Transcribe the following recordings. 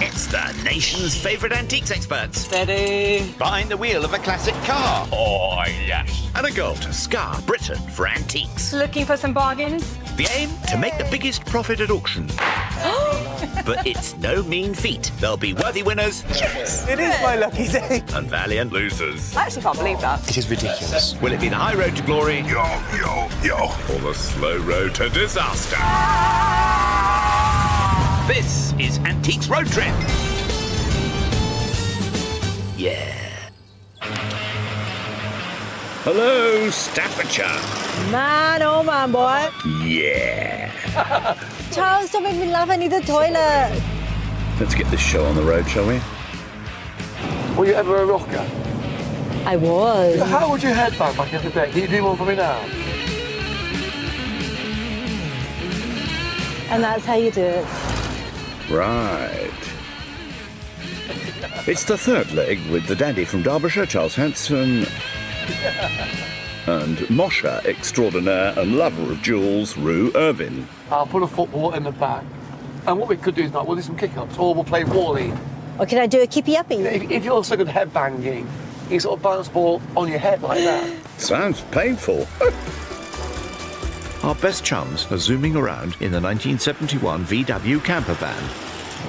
It's the nation's favourite antiques experts. Steady. Behind the wheel of a classic car. Oh, yes. And a goal to scar Britain for antiques. Looking for some bargains? The aim? To make the biggest profit at auction. But it's no mean feat. There'll be worthy winners. Yes. It is my lucky day. And valiant losers. I actually can't believe that. It is ridiculous. Will it be the high road to glory? Yo, yo, yo. Or the slow road to disaster. This is Antiques Road Trip. Yeah. Hello, Staffordshire. Man, oh man, boy. Yeah. Charles, don't make me laugh. I need the toilet. Let's get this show on the road, shall we? Were you ever a rocker? I was. How would you headbang back in the day? Can you do one for me now? And that's how you do it. Right. It's the third leg with the dandy from Derbyshire, Charles Hanson, and Mosher extraordinaire and lover of jewels, Rue Irvin. I'll put a football in the back. And what we could do is we'll do some kick-ups, or we'll play Wally. Or can I do a keepy-uppy? If you're so good at headbanging, you sort of bounce ball on your head like that. Sounds painful. Our best chums are zooming around in the 1971 VW camper van.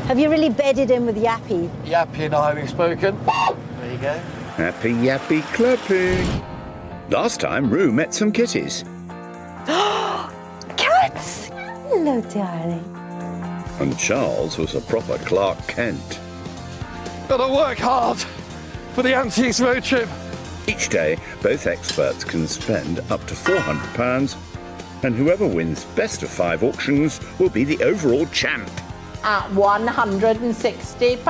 Have you really bedded in with Yappy? Yappy and I having spoken. There you go. Happy yappy clapping. Last time, Rue met some kitties. Cats! Hello, darling. And Charles was a proper Clark Kent. Gotta work hard for the Antiques Road Trip. Each day, both experts can spend up to £400, and whoever wins best of 5 auctions will be the overall champ. At £160.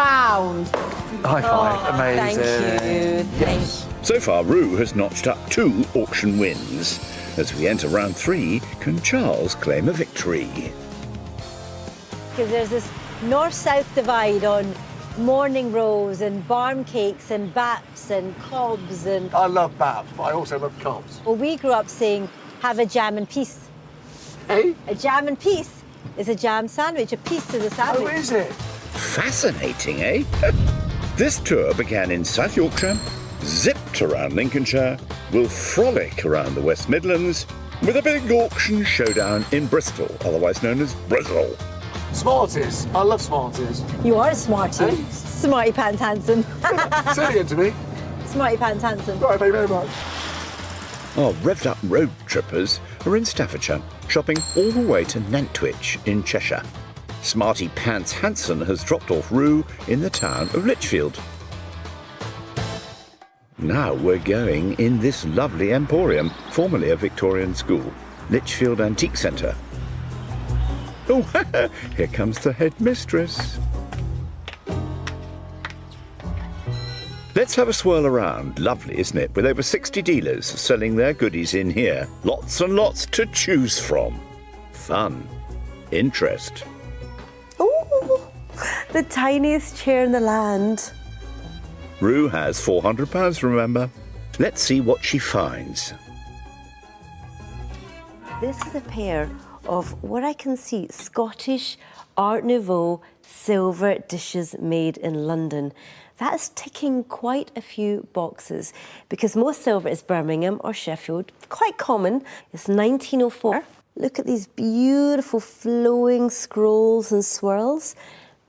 High five, amazing. Thank you. Yes. So far, Rue has notched up 2 auction wins. As we enter round 3, can Charles claim a victory? Because there's this north-south divide on morning rose and barm cakes and baps and cobs and... I love Babs, but I also love Cobs. Well, we grew up saying, have a jam and peace. Hey? A jam and peace is a jam sandwich, a piece to the sandwich. Oh, is it? Fascinating, eh? This tour began in South Yorkshire, zipped around Lincolnshire, will frolic around the West Midlands, with a big auction showdown in Bristol, otherwise known as Bristol. Smarties. I love Smarties. You are a smarty. Hey? Smarty Pants Hansen. Say it again to me. Smarty Pants Hansen. Right, thank you very much. Our revved-up road trippers are in Staffordshire, shopping all the way to Nantwich in Cheshire. Smarty Pants Hanson has dropped off Rue in the town of Lichfield. Now we're going in this lovely emporium, formerly a Victorian school, Lichfield Antique Centre. Oh, here comes the headmistress. Let's have a swirl around. Lovely, isn't it? With over 60 dealers selling their goodies in here. Lots and lots to choose from. Fun. Interest. Ooh, the tiniest chair in the land. Rue has £400, remember? Let's see what she finds. This is a pair of what I can see Scottish Art Nouveau silver dishes made in London. That's ticking quite a few boxes because most silver is Birmingham or Sheffield, quite common. It's 1904. Look at these beautiful flowing scrolls and swirls,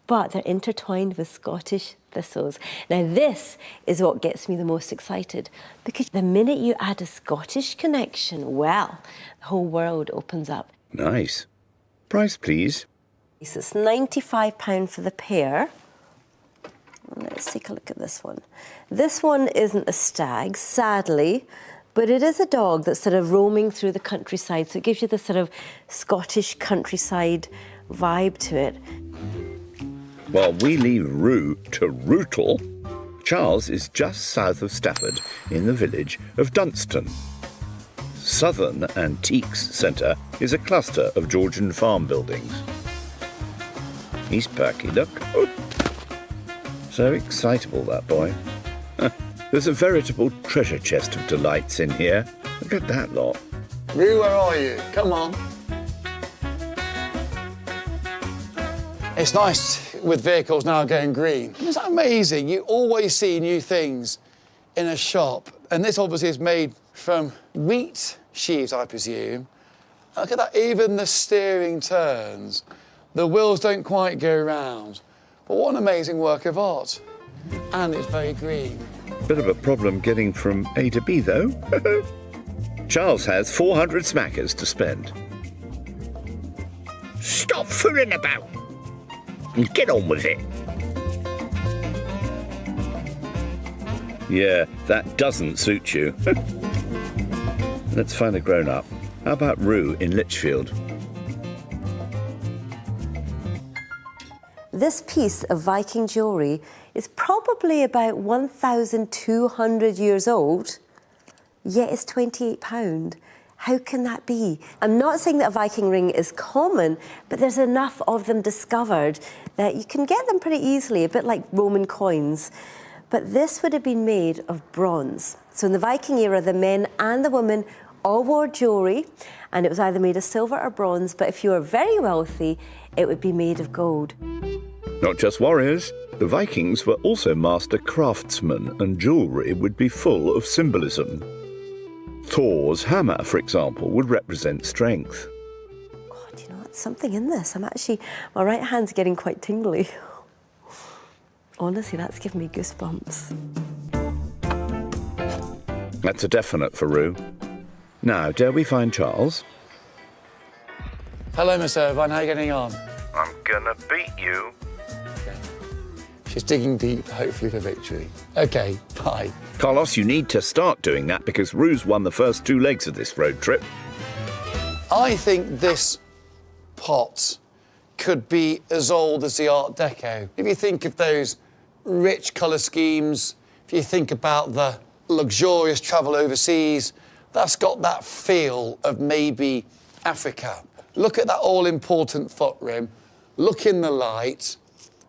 but they're intertwined with Scottish thistles. Now this is what gets me the most excited because the minute you add a Scottish connection, well, the whole world opens up. Nice. Price, please. So it's £95 for the pair. Let's take a look at this one. This one isn't a stag, sadly, but it is a dog that's sort of roaming through the countryside, so it gives you the sort of Scottish countryside vibe to it. While we leave Rue to Rootle, Charles is just south of Stafford in the village of Dunstan. Southern Antiques Centre is a cluster of Georgian farm buildings. He's perky, look. Oh. So excitable, that boy. There's a veritable treasure chest of delights in here. Look at that lot. Rue, where are you? Come on. It's nice with vehicles now going green. Isn't that amazing? You always see new things in a shop. And this obviously is made from wheat sheaves, I presume. Look at that, even the steering turns. The wheels don't quite go round. But what an amazing work of art. And it's very green. Bit of a problem getting from A to B, though. Charles has 400 smackers to spend. Stop fooling about and get on with it. Yeah, that doesn't suit you. Let's find a grown-up. How about Rue in Lichfield? This piece of Viking jewellery is probably about 1,200 years old, yet it's £28. How can that be? I'm not saying that a Viking ring is common, but there's enough of them discovered that you can get them pretty easily, a bit like Roman coins. But this would have been made of bronze. So in the Viking era, the men and the women all wore jewellery, and it was either made of silver or bronze, but if you were very wealthy, it would be made of gold. Not just warriors, the Vikings were also master craftsmen, and jewellery would be full of symbolism. Thor's hammer, for example, would represent strength. God, you know what? Something in this. My right hand's getting quite tingly. Honestly, that's giving me goosebumps. That's a definite for Rue. Now, dare we find Charles? Hello, Miss Irvine, how are you getting on? I'm gonna beat you. She's digging deep, hopefully for victory. OK, bye. Carlos, you need to start doing that because Rue's won the first 2 legs of this road trip. I think this pot could be as old as the Art Deco. If you think of those rich colour schemes, if you think about the luxurious travel overseas, that's got that feel of maybe Africa. Look at that all-important foot rim, look in the light,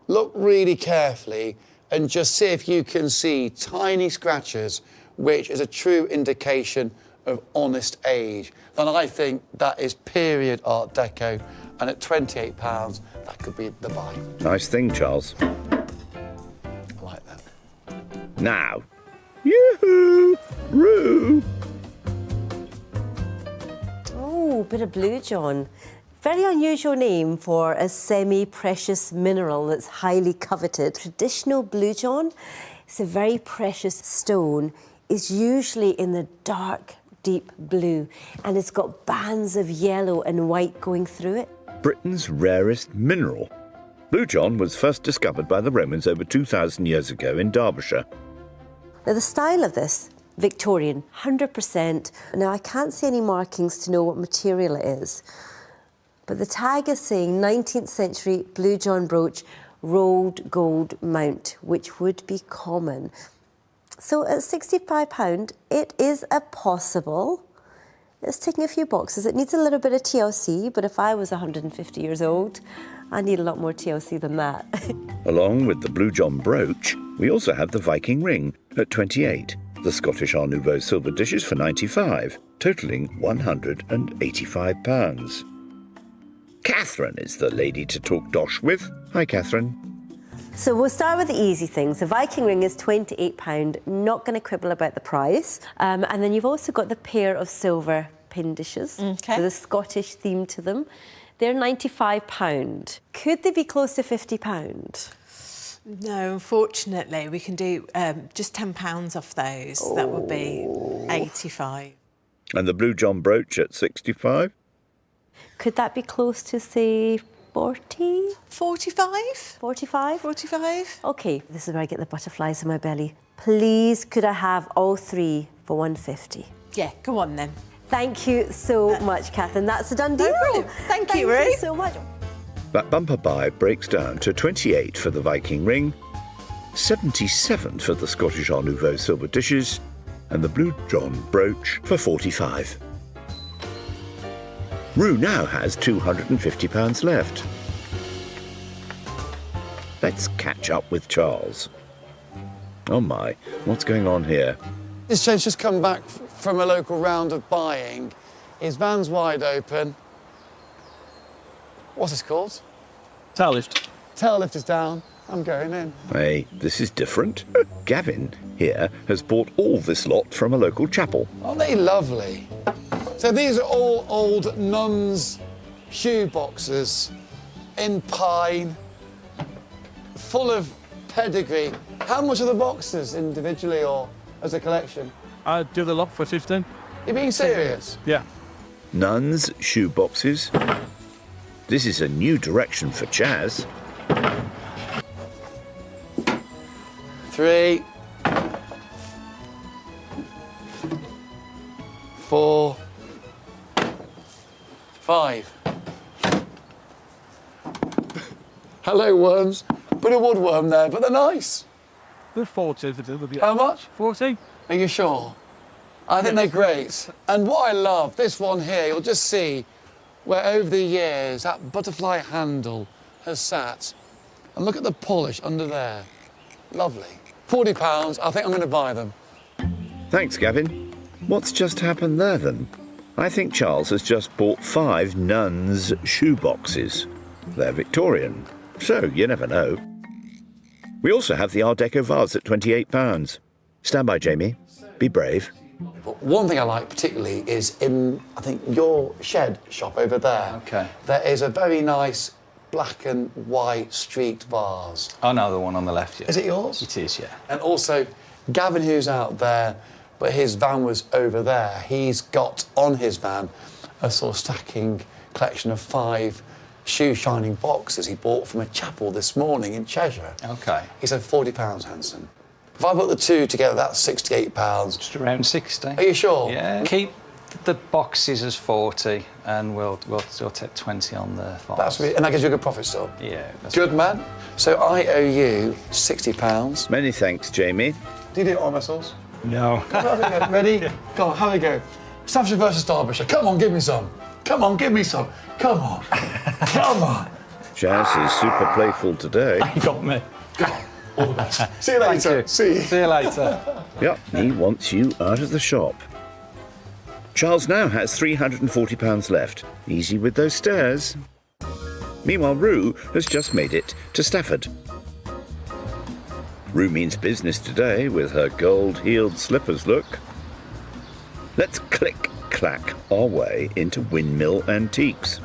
look really carefully and just see if you can see tiny scratches, which is a true indication of honest age. And I think that is period Art Deco, and at £28, that could be the buy. Nice thing, Charles. I like that. Now, yoo-hoo, Rue. Oh, bit of blue john. Very unusual name for a semi-precious mineral that's highly coveted. Traditional blue john, it's a very precious stone, is usually in the dark, deep blue, and it's got bands of yellow and white going through it. Britain's rarest mineral. Blue john was first discovered by the Romans over 2,000 years ago in Derbyshire. Now, the style of this, Victorian, 100%. Now, I can't see any markings to know what material it is, but the tag is saying 19th century blue john brooch, rolled gold mount, which would be common. So at £65, it is a possible. It's ticking a few boxes. It needs a little bit of TLC, but if I was 150 years old, I need a lot more TLC than that. Along with the blue john brooch, we also have the Viking ring at 28, the Scottish Art Nouveau silver dishes for 95, totalling £185. Catherine is the lady to talk dosh with. Hi, Catherine. So we'll start with the easy things. The Viking ring is £28, not going to quibble about the price. And then you've also got the pair of silver pin dishes, with a Scottish theme to them. They're £95. Could they be close to £50? No, unfortunately, we can do just £10 off those. Oh. That would be 85. And the blue john brooch at 65? Could that be close to, say, 40? 45? 45? 45. OK, this is where I get the butterflies in my belly. Please, could I have all 3 for 150? Yeah, go on then. Thank you so much, Catherine. That's a done deal. No, Thank you, Rue. Thank you so much. That bumper buy breaks down to 28 for the Viking ring, 77 for the Scottish Art Nouveau silver dishes, and the blue john brooch for 45. Rue now has £250 left. Let's catch up with Charles. Oh my, what's going on here? This gent's just come back from a local round of buying. His van's wide open. What's this called? Tail lift. tail lift is down, I'm going in. Hey, this is different. Gavin here has bought all this lot from a local chapel. Aren't they lovely? So these are all old nuns' shoe boxes in pine, full of pedigree. How much are the boxes individually or as a collection? I do the lot for 15. You being serious? Yeah. Nuns' shoe boxes. This is a new direction for Chaz. 3, 4, 5. Hello, worms. Bit of woodworm there, but they're nice. They're 40 to do. How much? 40. Are you sure? I think they're great. And what I love, this one here, you'll just see where over the years that butterfly handle has sat. And look at the polish under there. Lovely. £40, I think I'm going to buy them. Thanks, Gavin. What's just happened there, then? I think Charles has just bought 5 nuns' shoe boxes. They're Victorian, so you never know. We also have the Art Deco vase at £28. Stand by, Jamie. Be brave. But one thing I like particularly is in, I think, your shed shop over there. Okay. There is a very nice black and white streaked vase. Oh no, the one on the left, yeah. Is it yours? It is, yeah. And also, Gavin, who's out there, but his van was over there, he's got on his van a sort of stacking collection of 5 shoe shining boxes he bought from a chapel this morning in Cheshire. Okay. He said £40, Hanson. If I put the two together, that's £68. Just around 60. Are you sure? Yeah. Keep the boxes as 40 and we'll take 20 on the vase. That's really, and that gives you a good profit still. Yeah. That's Good man. So I owe you £60. Many thanks, Jamie. Do you do it on muscles? No. Have a go. Ready? Go on, have a go. Staffordshire versus Derbyshire. Come on, give me some. Come on, give me some. Come on. Come on. Chaz is super playful today. You got me. All the best. See you later. Thank you. See you. See you later. Yep, he wants you out of the shop. Charles now has £340 left. Easy with those stairs. Meanwhile, Rue has just made it to Stafford. Rue means business today with her gold-heeled slippers look. Let's click-clack our way into Windmill Antiques.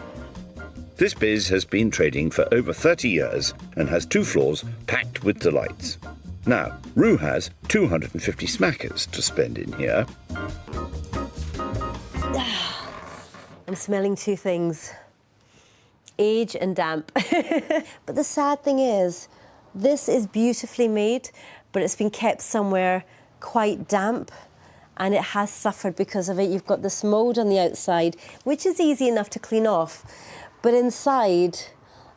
This biz has been trading for over 30 years and has 2 floors packed with delights. Now, Rue has 250 smackers to spend in here. I'm smelling 2 things. Age and damp. But the sad thing is, this is beautifully made, but it's been kept somewhere quite damp and it has suffered because of it. You've got this mould on the outside, which is easy enough to clean off, but inside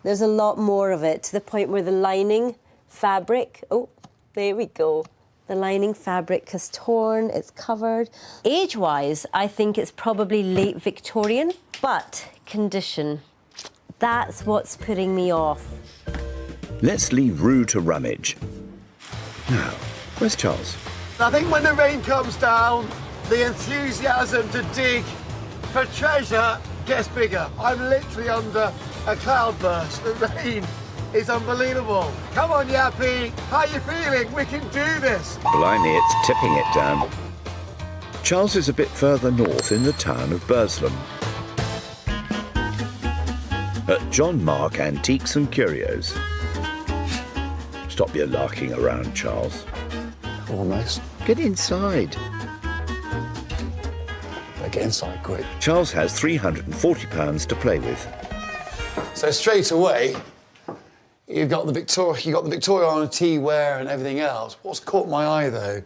there's a lot more of it, to the point where the lining fabric, oh, there we go. The lining fabric has torn, it's covered. Age-wise, I think it's probably late Victorian, but condition, that's what's putting me off. Let's leave Rue to rummage. Now, where's Charles? I think when the rain comes down, the enthusiasm to dig for treasure gets bigger. I'm literally under a cloudburst. The rain is unbelievable. Come on, Yappy. How you feeling? We can do this. Blimey, it's tipping it down. Charles is a bit further north in the town of Burslem. At John Mark Antiques and Curios. Stop your larking around, Charles. Almost. Get inside. Get inside quick. Charles has £340 to play with. So straight away, you've got the Victoriana tea-ware and everything else. What's caught my eye, though,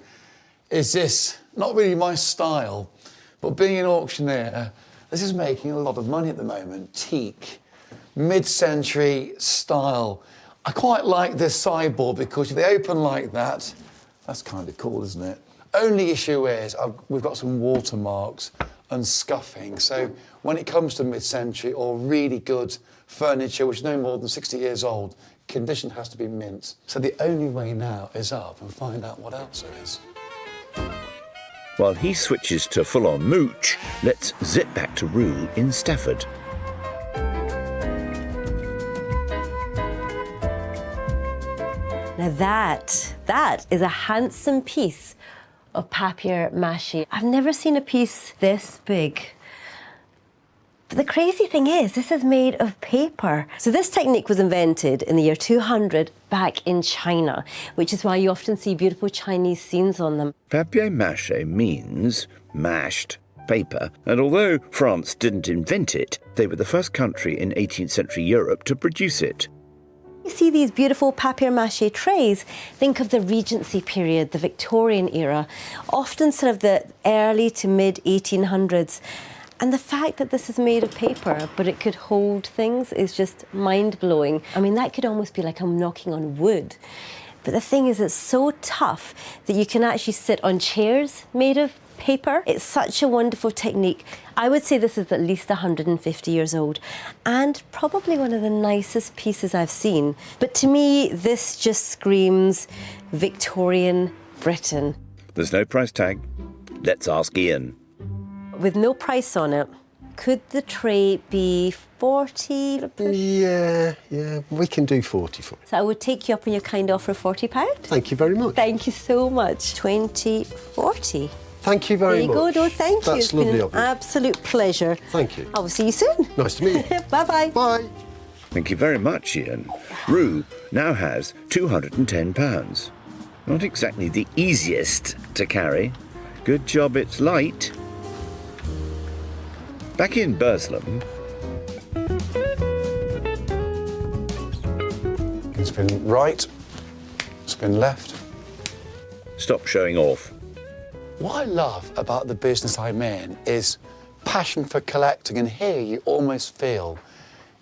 is this, not really my style, but being an auctioneer, this is making a lot of money at the moment. Teak, mid-century style. I quite like this sideboard because if they open like that, that's kind of cool, isn't it? Only issue is we've got some watermarks and scuffing. So when it comes to mid-century or really good furniture, which is no more than 60 years old, condition has to be mint. So the only way now is up and find out what else there is. While he switches to full-on mooch, let's zip back to Rue in Stafford. Now that is a handsome piece of papier-mâché. I've never seen a piece this big. But the crazy thing is, this is made of paper. So this technique was invented in the year 200 back in China, which is why you often see beautiful Chinese scenes on them. Papier-mâché means mashed paper, and although France didn't invent it, they were the first country in 18th century Europe to produce it. You see these beautiful papier-mâché trays, think of the Regency period, the Victorian era, often sort of the early to mid-1800s. And the fact that this is made of paper, but it could hold things, is just mind-blowing. I mean, that could almost be like I'm knocking on wood. But the thing is, it's so tough that you can actually sit on chairs made of paper. It's such a wonderful technique. I would say this is at least 150 years old and probably one of the nicest pieces I've seen. But to me, this just screams Victorian Britain. There's no price tag. Let's ask Ian. With no price on it, could the tray be 40? Yeah, we can do 40 for it. So I would take you up on your kind offer of £40. Thank you very much. Thank you so much. 20, 40. Thank you very much. There you go, no, thank you. That's lovely been of you. an absolute pleasure. Thank you. I will see you soon. Nice to meet you. Bye-bye. Bye. Thank you very much, Ian. Rue now has £210. Not exactly the easiest to carry. Good job it's light. Back in Burslem, Spin right, spin left. stop showing off. What I love about the business I'm in is passion for collecting, and here you almost feel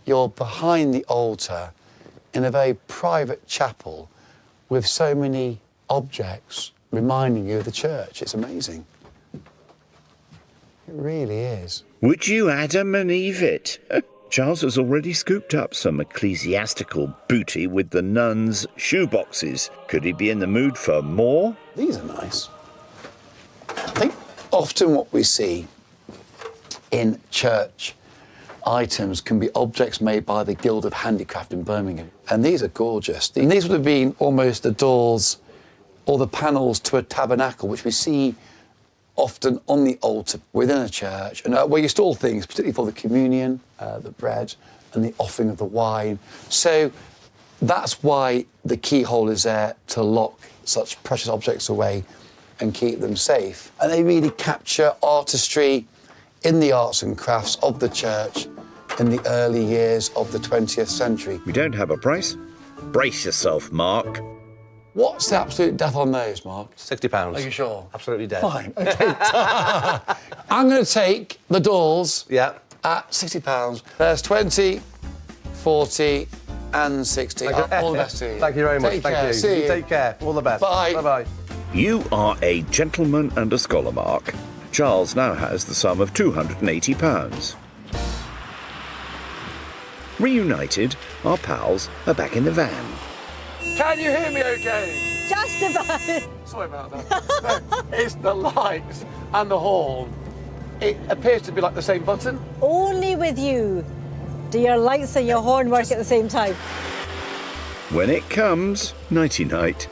you're behind the altar in a very private chapel with so many objects reminding you of the church. It's amazing. It really is. Would you Adam and Eve it? Charles has already scooped up some ecclesiastical booty with the nuns' shoeboxes. Could he be in the mood for more? These are nice. I think often what we see in church items can be objects made by the Guild of Handicraft in Birmingham. And these are gorgeous. These would have been almost the doors or the panels to a tabernacle, which we see often on the altar within a church, and where you store things, particularly for the communion, the bread, and the offering of the wine. So that's why the keyhole is there to lock such precious objects away and keep them safe. And they really capture artistry in the arts and crafts of the church in the early years of the 20th century. We don't have a price? Brace yourself, Mark. What's the absolute death on those, Mark? £60. Are you sure? Absolutely dead. Fine. Okay. I'm going to take the doors Yeah. at £60. There's 20, 40 and 60. All the best to you. Thank you very much. Take Thank care. you. See you. Take care. All the best. Bye. Bye-bye. You are a gentleman and a scholar, Mark. Charles now has the sum of £280. Reunited, our pals are back in the van. Can you hear me okay? Just about. Sorry about that. No, it's the lights and the horn. It appears to be like the same button. Only with you do your lights and your horn work at the same time. When it comes, nighty-night.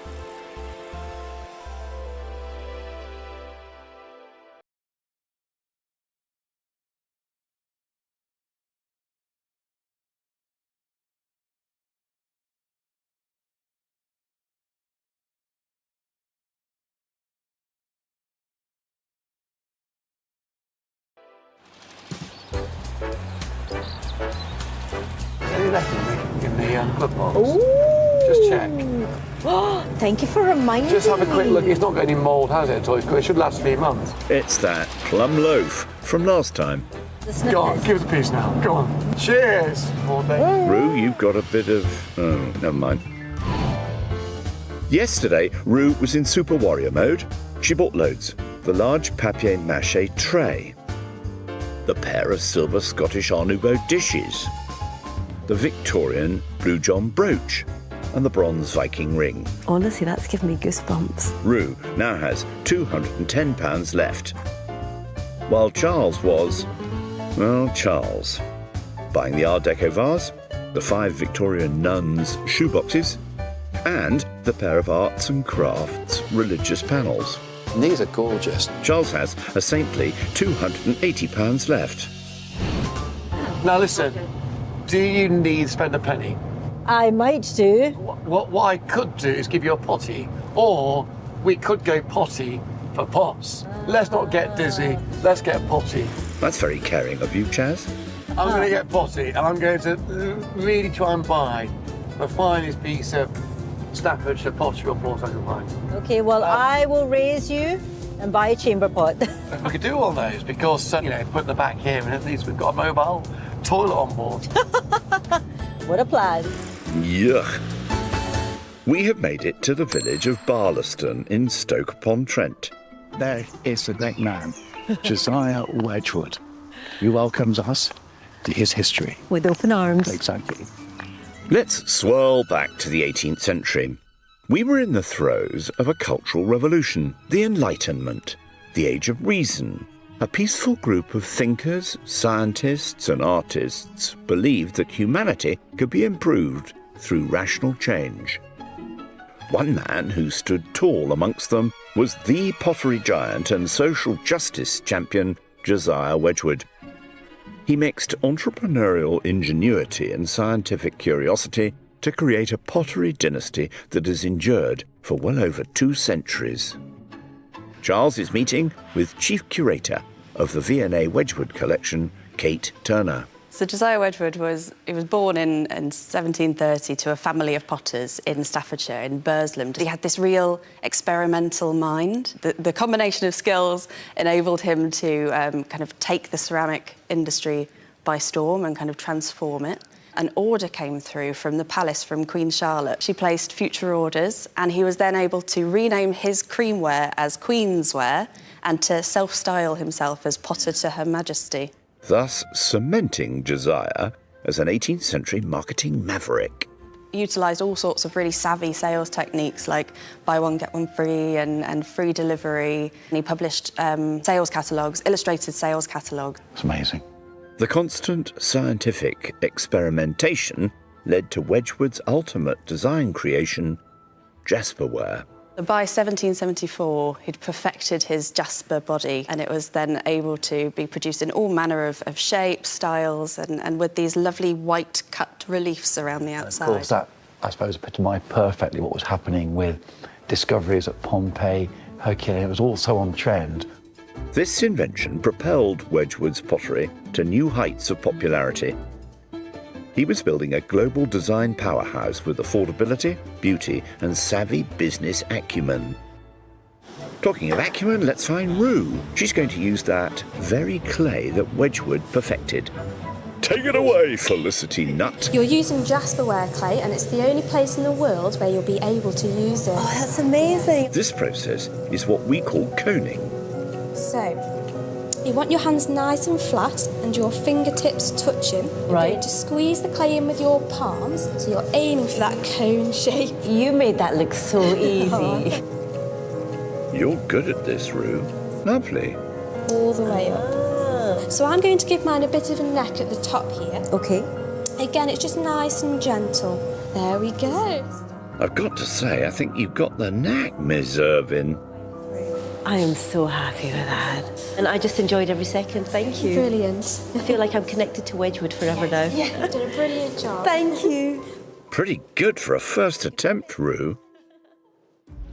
Any left in the glove box? Just check. Thank you for reminding me. Just have a quick look. It's not got any mould, has it, at all? It should last 3 months. It's that plum loaf from last time. Go on, give us a piece now. Go on. Cheers. All day. Rue, you've got a bit of... Oh, never mind. Yesterday, Rue was in Super Warrior mode. She bought loads. The large papier-mâché tray. The pair of silver Scottish Art Nouveau dishes. The Victorian Blue John brooch. And the bronze Viking ring. Honestly, that's given me goosebumps. Rue now has £210 left. While Charles was... Well, Charles. Buying the Art Deco vase, the 5 Victorian nuns' shoeboxes, and the pair of arts and crafts religious panels. And these are gorgeous. Charles has a saintly £280 left. Now listen, do you need to spend a penny? I might do. What I could do is give you a potty, or we could go potty for pots. Let's not get dizzy, let's get potty. That's very caring of you, Chaz. I'm going to get potty, and I'm going to really try and buy the finest piece of Staffordshire pottery or port I can find. Okay, well, I will raise you and buy a chamber pot. We could do all those because, put the back here, and at least we've got a mobile toilet on board. What a plan. Yuck. We have made it to the village of Barlaston in Stoke-upon-Trent. There is the great man, Josiah Wedgwood, who welcomes us to his history. With open arms. Exactly. Let's swirl back to the 18th century. We were in the throes of a cultural revolution, the Enlightenment, the Age of Reason. A peaceful group of thinkers, scientists and artists believed that humanity could be improved through rational change. One man who stood tall amongst them was the pottery giant and social justice champion, Josiah Wedgwood. He mixed entrepreneurial ingenuity and scientific curiosity to create a pottery dynasty that has endured for well over 2 centuries. Charles is meeting with Chief Curator of the V&A Wedgwood Collection, Kate Turner. So Josiah Wedgwood was born in 1730 to a family of potters in Staffordshire, in Burslem. He had this real experimental mind. The combination of skills enabled him to kind of take the ceramic industry by storm and kind of transform it. An order came through from the palace, from Queen Charlotte. She placed future orders, and he was then able to rename his creamware as Queensware and to self-style himself as Potter to Her Majesty. Thus cementing Josiah as an 18th century marketing maverick. He utilised all sorts of really savvy sales techniques like buy one, get one free and free delivery. And he published sales catalogues, illustrated sales catalogues. It's amazing. The constant scientific experimentation led to Wedgwood's ultimate design creation, Jasperware. By 1774, he'd perfected his Jasper body, and it was then able to be produced in all manner of shapes, styles, and with these lovely white cut reliefs around the outside. Of course, that, I suppose, epitomised perfectly what was happening with discoveries at Pompeii, Herculaneum. It was all so on trend. This invention propelled Wedgwood's pottery to new heights of popularity. He was building a global design powerhouse with affordability, beauty, and savvy business acumen. Talking of acumen, let's find Rue. She's going to use that very clay that Wedgwood perfected. Take it away, Felicity Nutt. You're using Jasperware clay, and it's the only place in the world where you'll be able to use it. Oh, that's amazing. This process is what we call coning. So, you want your hands nice and flat and your fingertips touching. You're going to squeeze the clay in with your palms, so you're aiming for that cone shape. You made that look so easy. You're good at this, Rue. Lovely. All the way up. So I'm going to give mine a bit of a neck at the top here. Okay. Again, it's just nice and gentle. There we go. I've got to say, I think you've got the knack, Miss Irvin. I am so happy with that. And I just enjoyed every second. Thank you. Brilliant. I feel like I'm connected to Wedgwood forever now. Yeah, you've done a brilliant job. Thank you. Pretty good for a first attempt, Rue.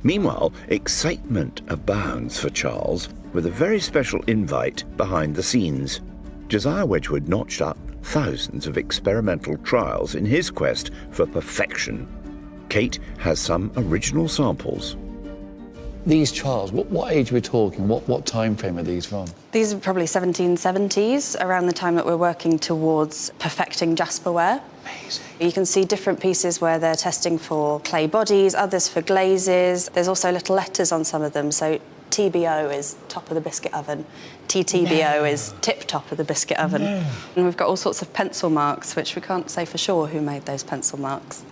Meanwhile, excitement abounds for Charles with a very special invite behind the scenes. Josiah Wedgwood notched up thousands of experimental trials in his quest for perfection. Kate has some original samples. These trials, what age are we talking? What time frame are these from? These are probably 1770s, around the time that we're working towards perfecting Jasperware. Amazing. You can see different pieces where they're testing for clay bodies, others for glazes. There's also little letters on some of them, so TBO is top of the biscuit oven, TTBO is tip top of the biscuit oven. And we've got all sorts of pencil marks, which we can't say for sure who made those pencil marks.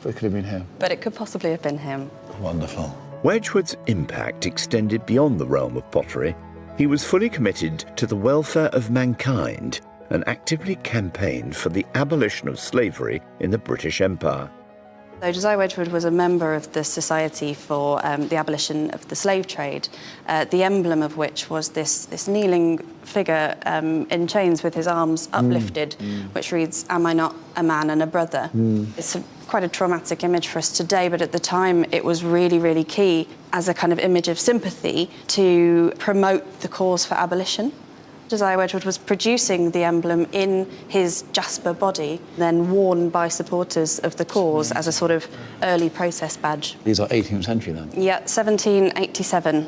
It could have been him. But it could possibly have been him. Wonderful. Wedgwood's impact extended beyond the realm of pottery. He was fully committed to the welfare of mankind and actively campaigned for the abolition of slavery in the British Empire. So Josiah Wedgwood was a member of the Society for the Abolition of the Slave Trade, the emblem of which was this kneeling figure in chains with his arms uplifted, which reads, "Am I not a man and a brother?" It's quite a traumatic image for us today, but at the time it was really, really key as a kind of image of sympathy to promote the cause for abolition. Josiah Wedgwood was producing the emblem in his jasper body, then worn by supporters of the cause as a sort of early protest badge. These are 18th century then? Yeah, 1787.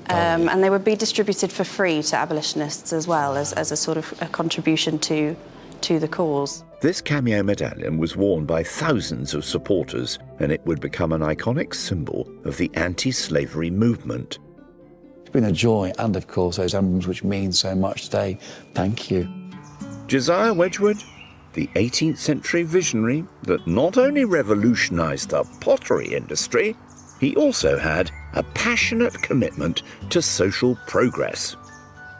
And they would be distributed for free to abolitionists as well as a sort of a contribution to the cause. This cameo medallion was worn by thousands of supporters, and it would become an iconic symbol of the anti-slavery movement. It's been a joy, and of course those emblems which mean so much today. Thank you. Josiah Wedgwood, the 18th century visionary that not only revolutionised the pottery industry, he also had a passionate commitment to social progress.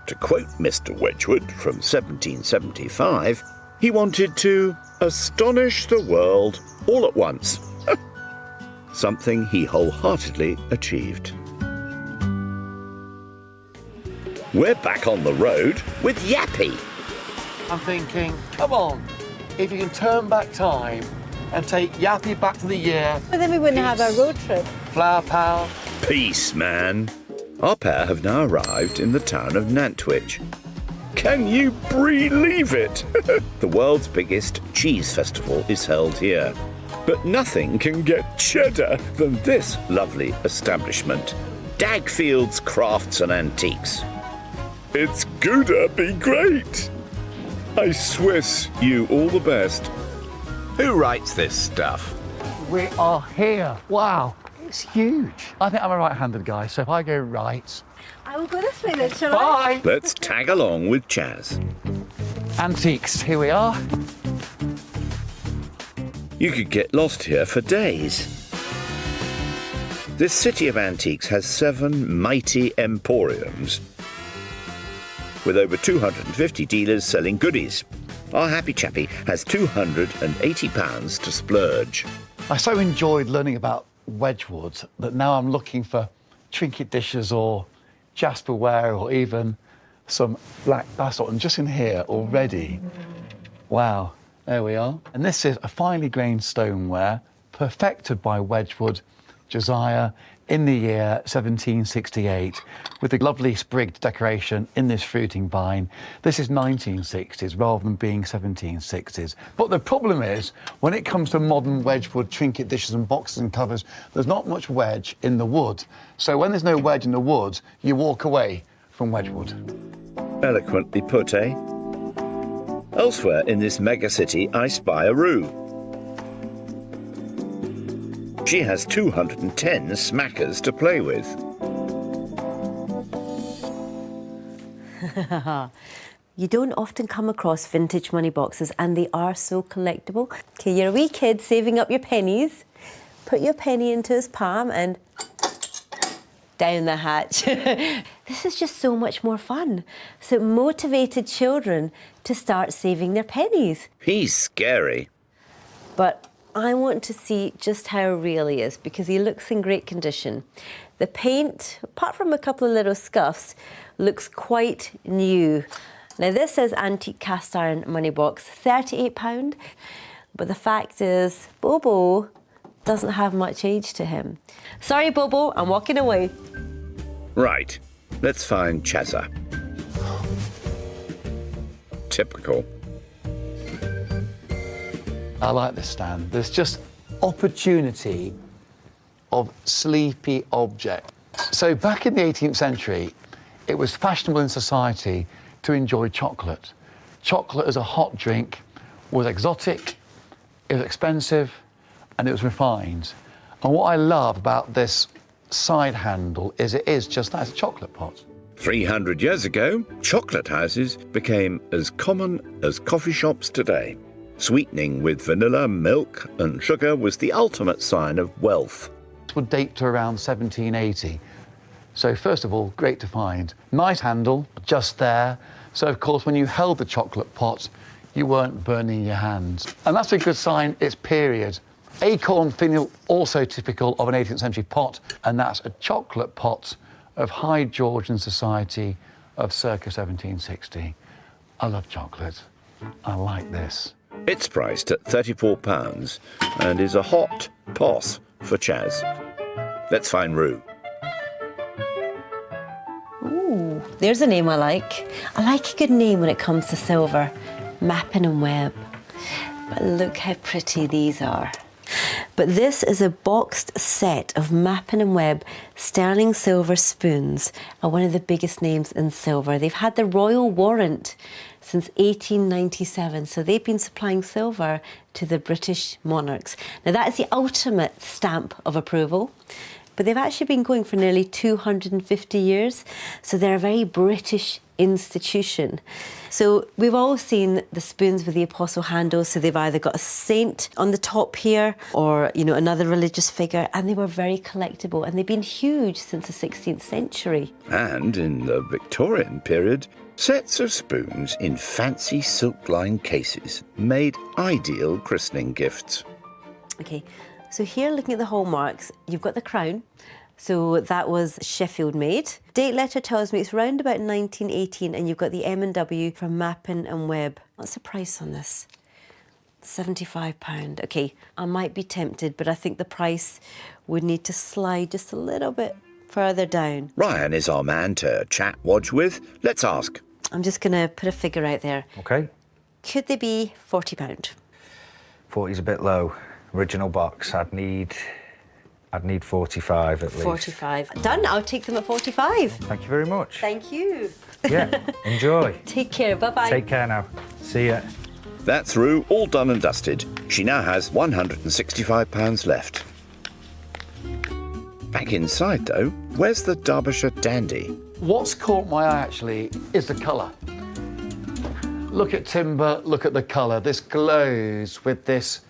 To quote Mr. Wedgwood from 1775, he wanted to astonish the world all at once. Something he wholeheartedly achieved. We're back on the road with Yappy. I'm thinking, come on, if you can turn back time and take Yappy back to the year. But then we wouldn't have our road trip. Flower power. Peace, man. Our pair have now arrived in the town of Nantwich. Can you believe it? The world's biggest cheese festival is held here. But nothing can get cheddar than this lovely establishment. Dagfield's Crafts and Antiques. It's gonna be great. I Swiss you all the best. Who writes this stuff? We are here. Wow. It's huge. I think I'm a right-handed guy, so if I go right... I will go this way then, shall Bye. Let's tag along with Chaz. Antiques, here we are. You could get lost here for days. This city of antiques has 7 mighty emporiums with over 250 dealers selling goodies. Our happy chappy has £280 to splurge. I so enjoyed learning about Wedgwood that now I'm looking for trinket dishes or jasperware or even some black basalt. And just in here already, wow, there we are. And this is a finely grained stoneware perfected by Wedgwood Josiah in the year 1768 with a lovely sprigged decoration in this fruiting vine. This is 1960s rather than being 1760s. But the problem is, when it comes to modern Wedgwood trinket dishes and boxes and covers, there's not much wedge in the wood. So when there's no wedge in the wood, you walk away from Wedgwood. Eloquently put, eh? Elsewhere in this megacity, I spy a Roo. She has 210 smackers to play with. You don't often come across vintage money boxes, and they are so collectible. Okay, you're a wee kid saving up your pennies. Put your penny into his palm and down the hatch. This is just so much more fun. So it motivated children to start saving their pennies. He's scary. But I want to see just how real he is because he looks in great condition. The paint, apart from a couple of little scuffs, looks quite new. Now this says antique cast iron money box, £38. But the fact is, Bobo doesn't have much age to him. Sorry, Bobo, I'm walking away. Right, let's find Chazza. Typical. I like this stand. There's just opportunity of sleepy object. So back in the 18th century, it was fashionable in society to enjoy chocolate. Chocolate as a hot drink was exotic, it was expensive, and it was refined. And what I love about this side handle is it is just that, it's a chocolate pot. 300 years ago, chocolate houses became as common as coffee shops today. Sweetening with vanilla, milk and sugar was the ultimate sign of wealth. This would date to around 1780. So first of all, great to find. Nice handle, just there. So of course, when you held the chocolate pot, you weren't burning your hands. And that's a good sign it's period. Acorn finial, also typical of an 18th century pot, and that's a chocolate pot of High Georgian society of circa 1760. I love chocolate. I like this. It's priced at £34 and is a hot toss for Chaz. Let's find Rue. Ooh, there's a name I like. I like a good name when it comes to silver. Mappin and Webb. But look how pretty these are. But this is a boxed set of Mappin and Webb sterling silver spoons, are one of the biggest names in silver. They've had the royal warrant since 1897, so they've been supplying silver to the British monarchs. Now that is the ultimate stamp of approval, but they've actually been going for nearly 250 years, so they're a very British institution. So we've all seen the spoons with the apostle handles, so they've either got a saint on the top here or, you know, another religious figure, and they were very collectible, and they've been huge since the 16th century. And in the Victorian period, sets of spoons in fancy silk-lined cases made ideal christening gifts. Okay, so here looking at the hallmarks, you've got the crown. So that was Sheffield made. Date letter tells me it's round about 1918, and you've got the M&W from Mappin and Webb. What's the price on this? £75. Okay, I might be tempted, but I think the price would need to slide just a little bit further down. Ryan is our man to chat wodge with. Let's ask. I'm just going to put a figure out there. OK. Could they be £40? 40's a bit low. Original box, I'd need 45 at least. 45. Done, I'll take them at 45. Thank you very much. Thank you. Yeah, enjoy. Take care, bye-bye. Take care now. See ya. That's Rue, all done and dusted. She now has £165 left. Back inside, though, where's the Derbyshire dandy? What's caught my eye, actually, is the colour. Look at timber, look at the colour. This glows with this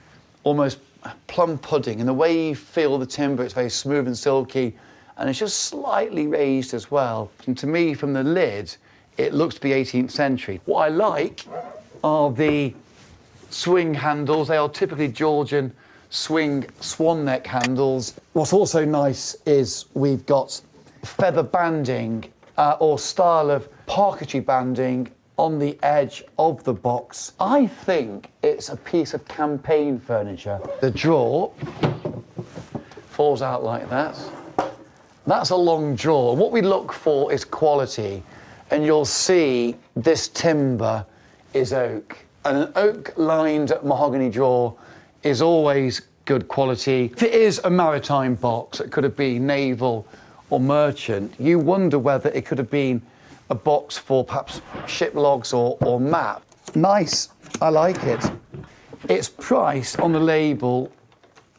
almost plum pudding, and the way you feel the timber, it's very smooth and silky, and it's just slightly raised as well. And to me, from the lid, it looks to be 18th century. What I like are the swing handles. They are typically Georgian swing swan neck handles. What's also nice is we've got feather banding or style of parquetry banding on the edge of the box. I think it's a piece of campaign furniture. The drawer falls out like that. That's a long drawer. What we look for is quality, and you'll see this timber is oak. And an oak-lined mahogany drawer is always good quality. If it is a maritime box, it could have been naval or merchant, you wonder whether it could have been a box for perhaps ship logs or map. Nice, I like it. It's priced on the label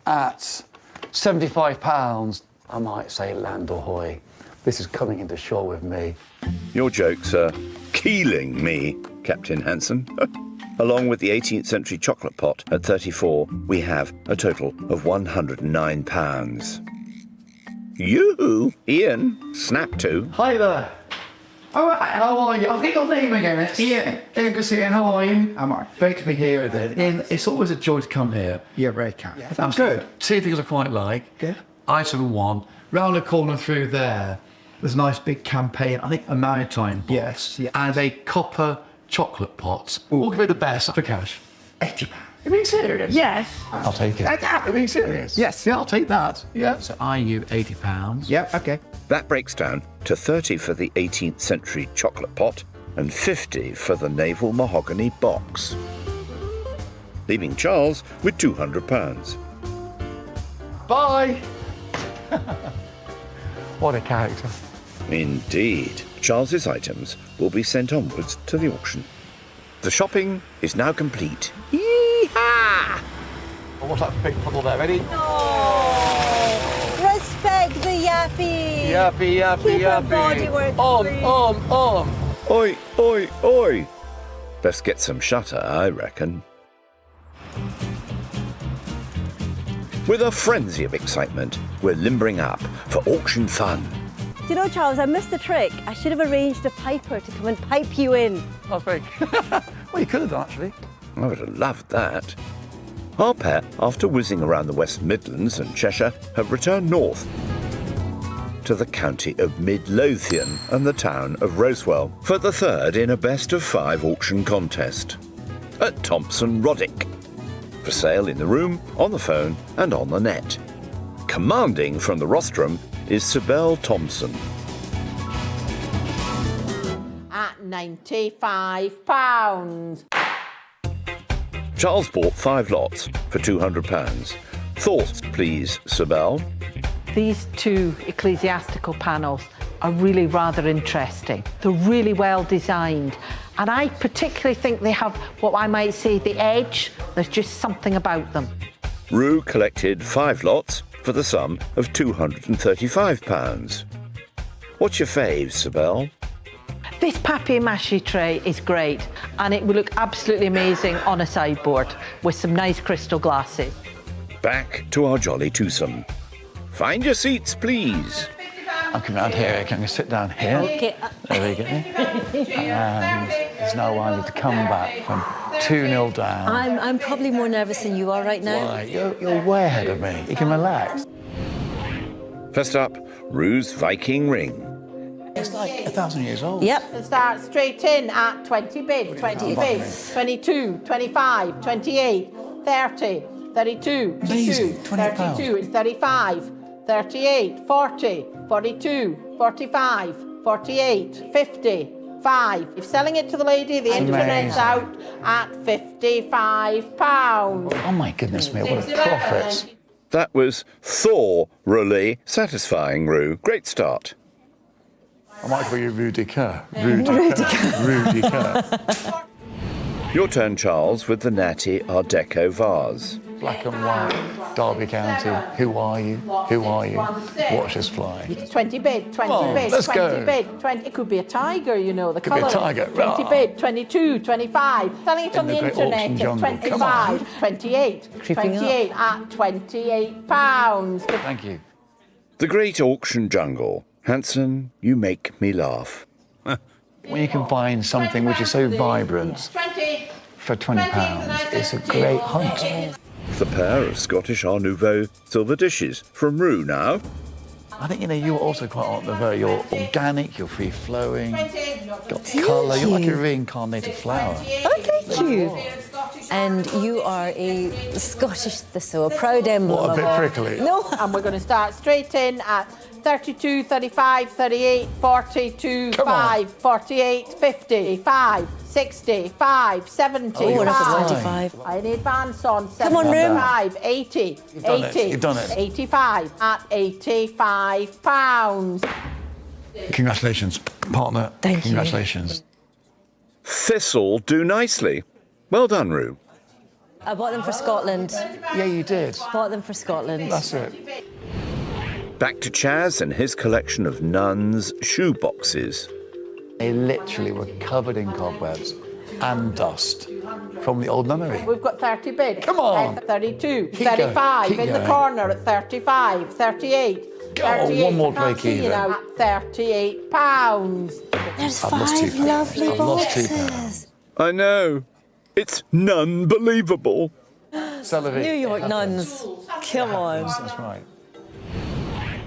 at £75. I might say land ahoy. This is coming into shore with me. Your jokes are keeling me, Captain Hanson. Along with the 18th century chocolate pot at 34, we have a total of £109. You, Ian, snap to. Hi there. All right, how are you? I'll get your name again. It's Ian. Ian, good to see you. How are you? I'm all right. Great to be here again. Ian, it's always a joy to come here. You're very kind. Yeah, that's good. Two things I quite like. Yeah. Item one, round the corner through there, there's a nice big campaign, I think a maritime box. Yes, yeah. And a copper chocolate pot. What could be the best for cash? £80. Are you being serious? Yes. I'll take it. Are you being serious? Yes. Yeah, I'll take that. Yeah. So I you £80. Yep, okay. That breaks down to 30 for the 18th century chocolate pot and 50 for the naval mahogany box, leaving Charles with £200. Bye. What a character. Indeed. Charles's items will be sent onwards to the auction. The shopping is now complete. Yee-haw! What's that big puddle there? Ready? Respect the yappy. Yappy. Keep your body work clean. Oi, oi, oi. Best get some shutter, I reckon. With a frenzy of excitement, we're limbering up for auction fun. Do you know, Charles, I missed a trick. I should have arranged a piper to come and pipe you in. That's very... Well, you could have done, actually. I would have loved that. Our pair, after whizzing around the West Midlands and Cheshire, have returned north to the county of Midlothian and the town of Rosewell for the third in a best-of-5 auction contest at Thompson Roddick. For sale in the room, on the phone and on the net. Commanding from the rostrum is Sibel Thompson. At £95. Charles bought 5 lots for £200. Thoughts, please, Sibel? These 2 ecclesiastical panels are really rather interesting. They're really well designed. And I particularly think they have what I might say the edge. There's just something about them. Rue collected 5 lots for the sum of £235. What's your fave, Sibel? This papier-mâché tray is great, and it will look absolutely amazing on a sideboard with some nice crystal glasses. Back to our jolly twosome. Find your seats, please. I'm coming around here. Can I sit down here? Okay. There we go. And there's no one to come back from 2-0 down. I'm probably more nervous than you are right now. Why? You're way ahead of me. You can relax. First up, Rue's Viking ring. It's like 1,000 years old. Yep. And start straight in at 20 bid, 20 bid, 22, 25, 28, 30, 32, Amazing. 32, it's 35, 38, 40, 42, 45, 48, 50, 5. If selling it to the lady, the internet's out at £55. Oh my goodness me, what a profit. That was thoroughly satisfying, Rue. Great start. I might call you Rue de Coeur. Rue de Coeur. Rue de Coeur. Your turn, Charles, with the natty Art Deco vase. Black and white, Derby County. Who are you? Who are you? Watch us fly. 20 bid, 20 bid, let's 20 go. bid, 20. It could be a tiger, you know, the Could be colour. a tiger. 20 bid, 22, 25. Selling it on In the the great internet auction at jungle. Come 25, on. 28, Creeping 28 at £28. Thank you. The Great Auction Jungle. Hanson, you make me laugh. When you can find something which is so vibrant for £20, it's a great hunt. The pair of Scottish Art Nouveau silver dishes from Rue now. I think, you're also quite Art Nouveau. You're organic, you're free-flowing, got colour, you're like a reincarnated flower. Oh, thank you. And you are a Scottish thistle, a proud emblem. What, a bit of our- prickly? No. And we're going to start straight in at 32, 35, 38, 42, Come on. 5, 48, 50, 5, 60, 5, 70, Oh, we're up at 5. 25. I need advance on Come on, Rue. 75, 80, You've done it. 80, You've done it. 85 at £85. Congratulations, partner. Thank you. Congratulations. Thistle do nicely. Well done, Rue. I bought them for Scotland. Yeah, you did. Bought them for Scotland. That's it. Back to Chaz and his collection of nuns' shoe boxes. They literally were covered in cobwebs and dust from the old nunnery. We've got 30 bid. Come on. 32, Keep 35 going, keep in the going. corner at 35, 38. Go on, 38, one more I can't break see you even. now, at £38. There's I've lost 5 £2. lovely I've lost £2. boxes. I know. It's none-believable. Celery. New York nuns. Come on. That's right.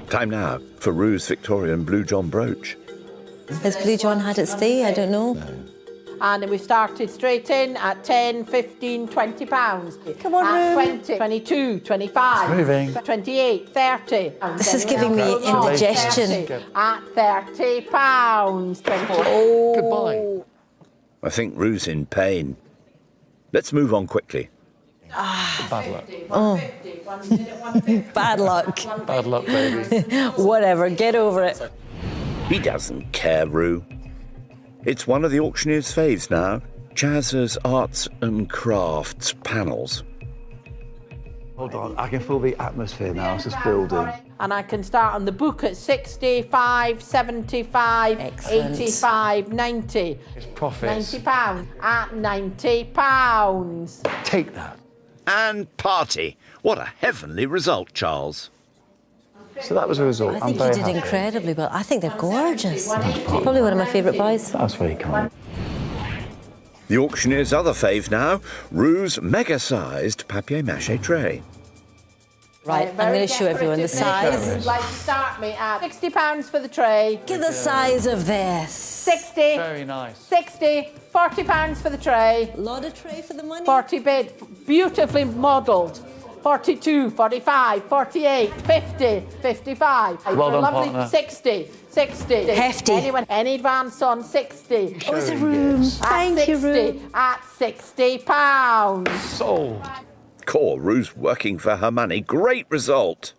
Time now for Rue's Victorian Blue John brooch. Has Blue John had its day? I don't know. And then we started straight in at 10, 15, £20. Come on, at Rue. 20, 22, 25, It's moving. 28, 30. This is giving me indigestion. At £30. 20. Oh. Goodbye. I think Rue's in pain. Let's move on quickly. Bad luck. Oh. Bad luck. Bad luck, baby. Whatever, get over it. He doesn't care, Rue. It's one of the auctioneer's faves now. Chaz's Arts and Crafts panels. Hold on, I can feel the atmosphere now. It's just building. And I can start on the book at 65, 75, Excellent. 85, 90. It's profits. £90 at £90. Take that. And party. What a heavenly result, Charles. So that was a result. I I'm think very you did happy. incredibly well. I think they're gorgeous. Probably one of my favourite buys. That's very kind. The auctioneer's other fave now, Rue's mega-sized papier-mâché tray. Right, I'm going to show everyone the size. Like to start me at £60 for the tray. Look at the size of this. 60. Very nice. 60. £40 for the tray. A lot of tray for the money. 40 bid, beautifully modelled. 42, 45, 48, 50, 55. Well done, lovely partner. 60, 60. Hefty. Anyone, any advance on 60? Oh, it's a room. Thank you, room. At £60. Sold. Core, Rue's working for her money. Great result.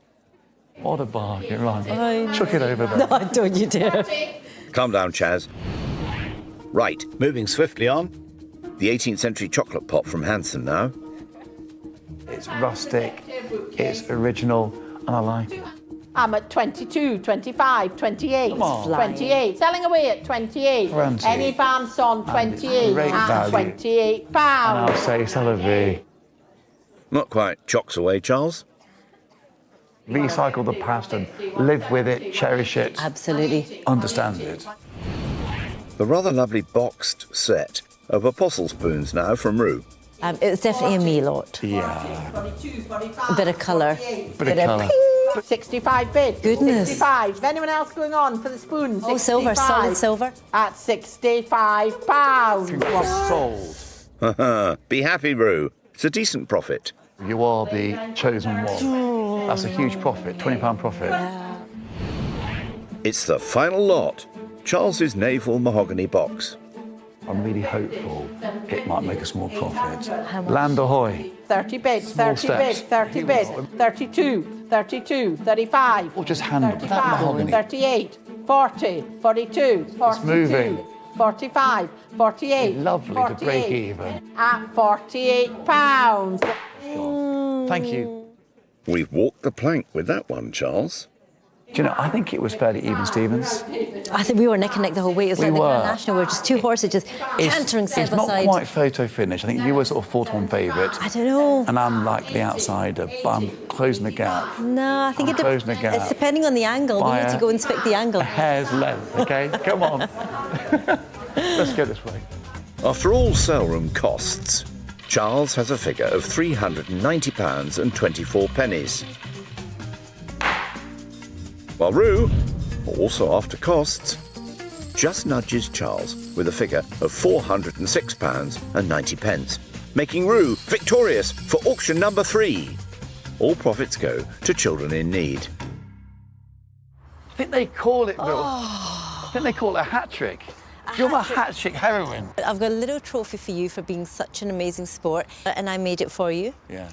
What a bargain, right. Chuck it over there. No, don't you dare. Calm down, Chaz. Right, moving swiftly on. The 18th century chocolate pot from Hanson now. It's rustic, it's original, and I like it. I'm at 22, 25, 28, Come on. 28. Selling away at 28. 20. Any advance on 28 great at value. £28. And I'll say celery. Not quite chocks away, Charles. Recycle the past and live with it, cherish it. Absolutely. Understand it. The rather lovely boxed set of apostle spoons now from Rue. It's definitely a me lot. Yeah. A bit of colour. Bit of colour. 65 bid. Goodness. 65. Is anyone else going on for the spoon? Oh, silver, solid silver. At £65. Sold. Be happy, Rue. It's a decent profit. You are the chosen one. That's a huge profit, £20 profit. It's the final lot. Charles's naval mahogany box. I'm really hopeful it might make a small profit. Land ahoy. 30 bid, Small 30 bid, steps. 30 bid, 32, 32, 35. Or just handle that 35, mahogany. 38, 40, 42, 42, moving. 45, 48. Lovely to 48, break even. At £48. Thank you. We've walked the plank with that one, Charles. Do you know, I think it was fairly even, Stevens. I think we were neck and neck the whole way. It was We like the were. Grand National. We were just two horses just cantering side It's by not side. quite photo finish. I think you were sort of 4-to-1 favourite. I don't know. And I'm like the outsider, but I'm closing the gap. No, I think I'm closing the gap. it's depending on the angle. We By need to go and inspect the angle. A hair's length, okay? Come on. Let's go this way. After all sale room costs, Charles has a figure of £390.24. While Rue, also after costs, just nudges Charles with a figure of £406.90, making Rue victorious for auction number 3. All profits go to children in need. I think they call it, Bill. I think they call it a hat trick. You're my hat trick heroine. I've got a little trophy for you for being such an amazing sport, and I made it for you. Yeah.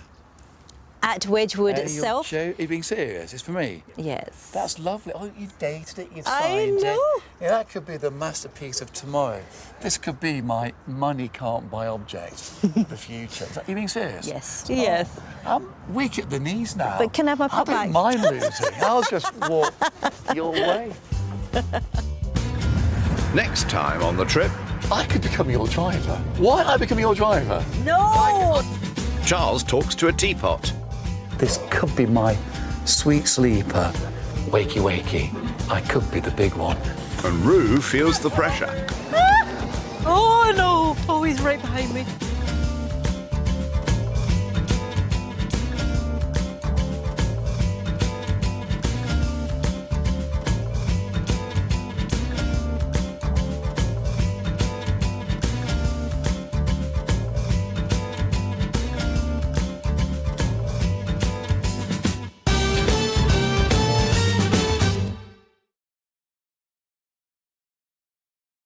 At Wedgwood itself. Are you being serious? It's for me? Yes. That's lovely. Oh, you've dated it, you've I signed know. it. Yeah, that could be the masterpiece of tomorrow. This could be my money can't buy object of the future. Are you being serious? Yes. Oh, Yes. I'm weak at the knees now. But can I have my pop I back? don't mind losing. I'll just walk your way. Next time on the trip, I could become your driver. Why don't I become your driver? No! Charles talks to a teapot. This could be my sweet sleeper. Wakey, wakey. I could be the big one. And Rue feels the pressure. Oh no! Oh, he's right behind me.